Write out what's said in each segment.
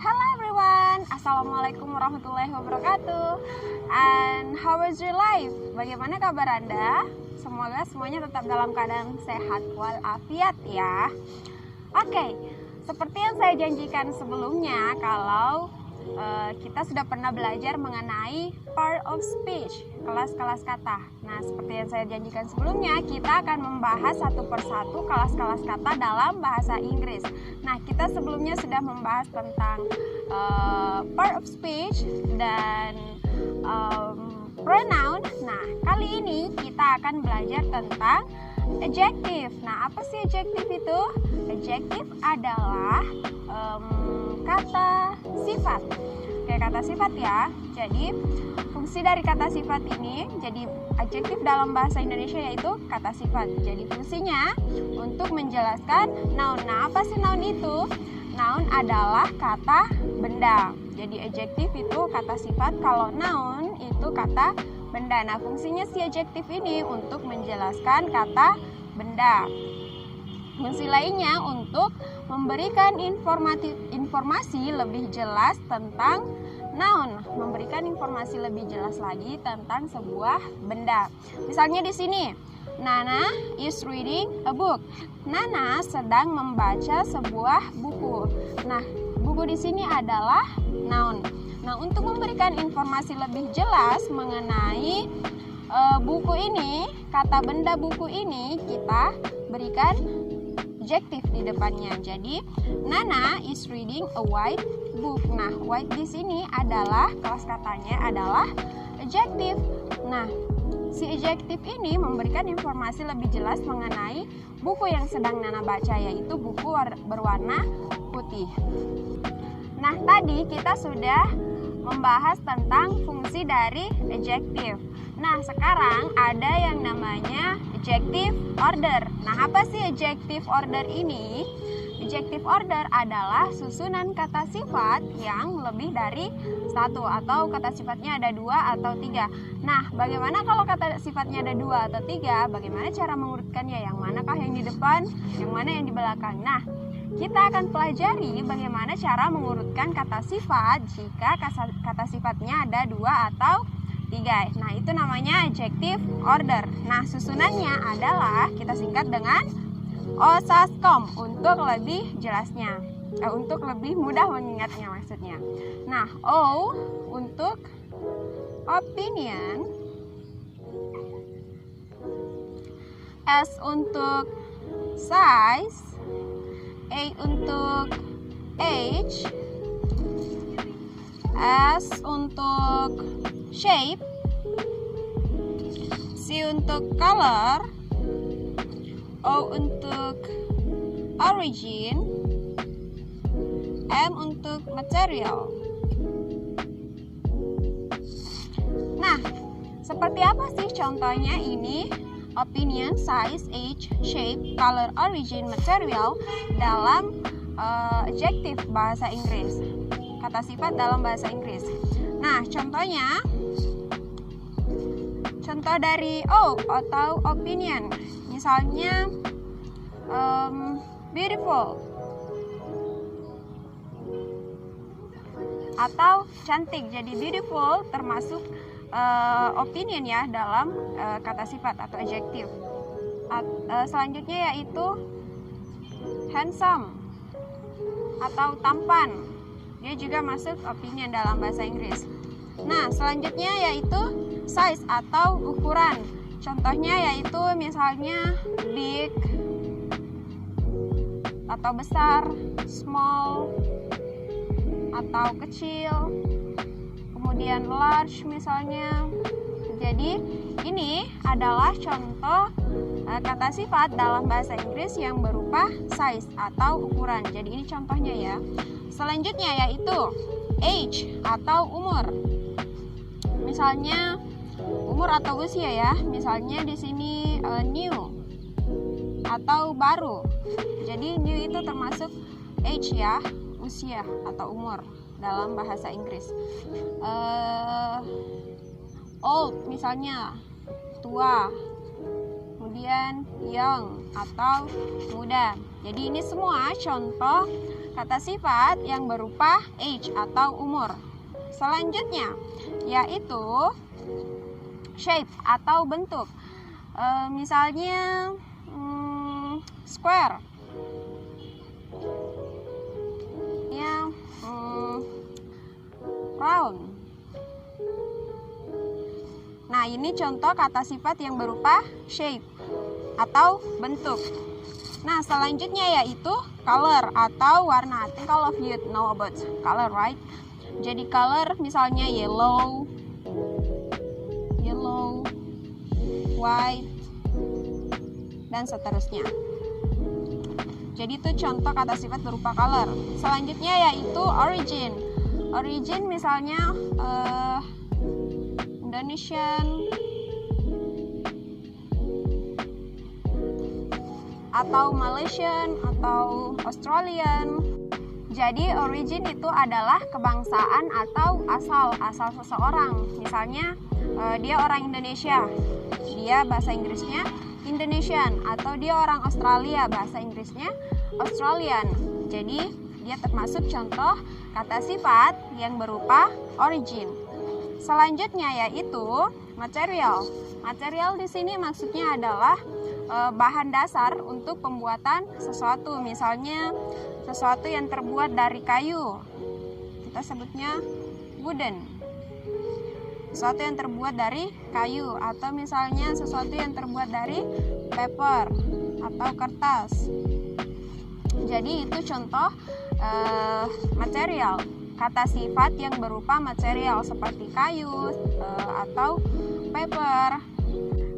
Hello everyone, Assalamualaikum warahmatullahi wabarakatuh. And how was your life? Bagaimana kabar Anda? Semoga semuanya tetap dalam keadaan sehat walafiat ya. Oke, seperti yang saya janjikan sebelumnya, kalau kita sudah pernah belajar mengenai part of speech, kelas-kelas kata. Nah, seperti yang saya janjikan sebelumnya, kita akan membahas satu persatu kelas-kelas kata dalam bahasa Inggris. Nah, kita sebelumnya sudah membahas tentang part of speech dan pronoun. Nah, kali ini kita akan belajar tentang adjective. Nah, apa sih adjective itu? Adjective adalah kata sifat. Kayak kata sifat ya. Jadi, fungsi dari kata sifat ini, jadi adjektif dalam bahasa Indonesia yaitu kata sifat. Jadi, fungsinya untuk menjelaskan noun. Nah, apa sih noun itu? Noun adalah kata benda. Jadi, adjektif itu kata sifat, kalau noun itu kata benda. Nah, fungsinya si adjektif ini untuk menjelaskan kata benda. Fungsi lainnya untuk memberikan informasi lebih jelas tentang noun, memberikan informasi lebih jelas lagi tentang sebuah benda. Misalnya di sini, Nana is reading a book. Nana sedang membaca sebuah buku. Nah, buku di sini adalah noun. Nah, untuk memberikan informasi lebih jelas mengenai buku ini, kata benda buku ini, kita berikan adjective di depannya. Jadi, Nana is reading a white book. Nah, white di sini adalah kelas katanya adalah adjective. Nah, si adjective ini memberikan informasi lebih jelas mengenai buku yang sedang Nana baca, yaitu buku berwarna putih. Nah, tadi kita sudah membahas tentang fungsi dari adjective. Nah, sekarang ada yang namanya adjective order. Nah, apa sih adjective order ini? Adjective order adalah susunan kata sifat yang lebih dari satu, atau kata sifatnya ada 2 atau 3. Nah, bagaimana kalau kata sifatnya ada 2 atau 3? Bagaimana cara mengurutkannya? Yang manakah yang di depan, yang mana yang di belakang? Nah, kita akan pelajari bagaimana cara mengurutkan kata sifat jika kata sifatnya ada 2 atau 3. Nah, itu namanya adjective order. Nah, susunannya adalah kita singkat dengan OSASCOM untuk lebih jelasnya, untuk lebih mudah mengingatnya maksudnya. Nah, O untuk opinion, S untuk size, A untuk age, S untuk shape, C untuk color, O untuk origin, M untuk material. Nah, seperti apa sih contohnya ini? Opinion, size, age, shape, color, origin, material dalam adjective bahasa Inggris, kata sifat dalam bahasa Inggris. Nah, contohnya, contoh dari O atau opinion, misalnya beautiful atau cantik. Jadi beautiful termasuk opinion ya dalam kata sifat atau adjective. Selanjutnya yaitu handsome atau tampan, dia juga masuk opinion dalam bahasa Inggris. Nah, selanjutnya yaitu size atau ukuran. Contohnya yaitu misalnya big atau besar, small atau kecil, kemudian large misalnya. Jadi ini adalah contoh kata sifat dalam bahasa Inggris yang berupa size atau ukuran. Jadi ini contohnya ya. Selanjutnya yaitu age atau umur. Misalnya umur atau usia ya. Misalnya di sini new atau baru. Jadi new itu termasuk age ya, usia atau umur dalam bahasa Inggris. Old misalnya tua, kemudian young atau muda. Jadi ini semua contoh kata sifat yang berupa age atau umur. Selanjutnya yaitu shape atau bentuk. Misalnya square, ya, round. Nah, ini contoh kata sifat yang berupa shape atau bentuk. Nah, selanjutnya yaitu color atau warna. I think all of you know about color, right? Jadi color misalnya yellow, white, dan seterusnya. Jadi itu contoh kata sifat berupa color. Selanjutnya yaitu origin. Origin misalnya Indonesian atau Malaysian atau Australian. Jadi origin itu adalah kebangsaan atau asal seseorang. Misalnya dia orang Indonesia, dia bahasa Inggrisnya Indonesian, atau dia orang Australia, bahasa Inggrisnya Australian. Jadi dia termasuk contoh kata sifat yang berupa origin. Selanjutnya yaitu material. Material di sini maksudnya adalah bahan dasar untuk pembuatan sesuatu. Misalnya sesuatu yang terbuat dari kayu, kita sebutnya wooden. Sesuatu yang terbuat dari kayu, atau misalnya sesuatu yang terbuat dari paper atau kertas. Jadi itu contoh material, kata sifat yang berupa material seperti kayu atau paper.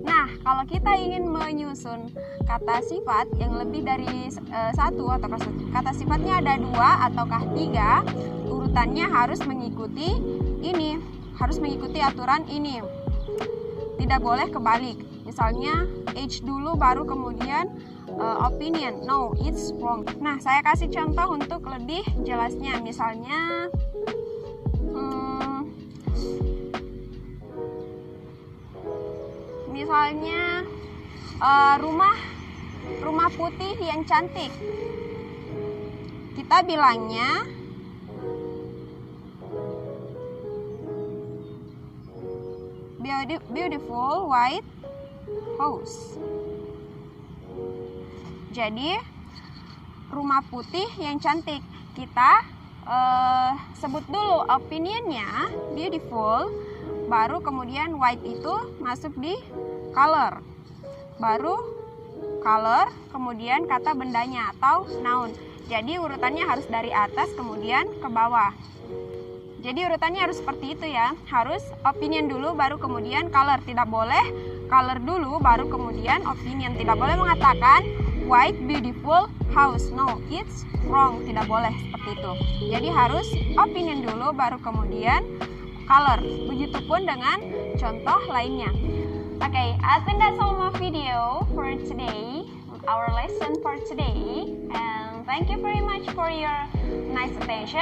Nah, kalau kita ingin menyusun kata sifat yang lebih dari satu, atau kata sifatnya ada 2 ataukah 3, urutannya harus mengikuti ini, harus mengikuti aturan ini. Tidak boleh kebalik. Misalnya age dulu baru kemudian opinion. No, it's wrong. Nah, saya kasih contoh untuk lebih jelasnya. Misalnya rumah putih yang cantik. Kita bilangnya beautiful white house. Jadi rumah putih yang cantik, kita sebut dulu opinionnya beautiful, baru kemudian white itu masuk di color, baru color kemudian kata bendanya atau noun. Jadi urutannya harus dari atas kemudian ke bawah. Jadi urutannya harus seperti itu ya. Harus opinion dulu baru kemudian color. Tidak boleh color dulu baru kemudian opinion. Tidak boleh mengatakan white beautiful house. No, it's wrong. Tidak boleh seperti itu. Jadi harus opinion dulu baru kemudian color. Begitupun dengan contoh lainnya. Okay, I think that's all my video for today. Our lesson for today. And thank you very much for your nice attention.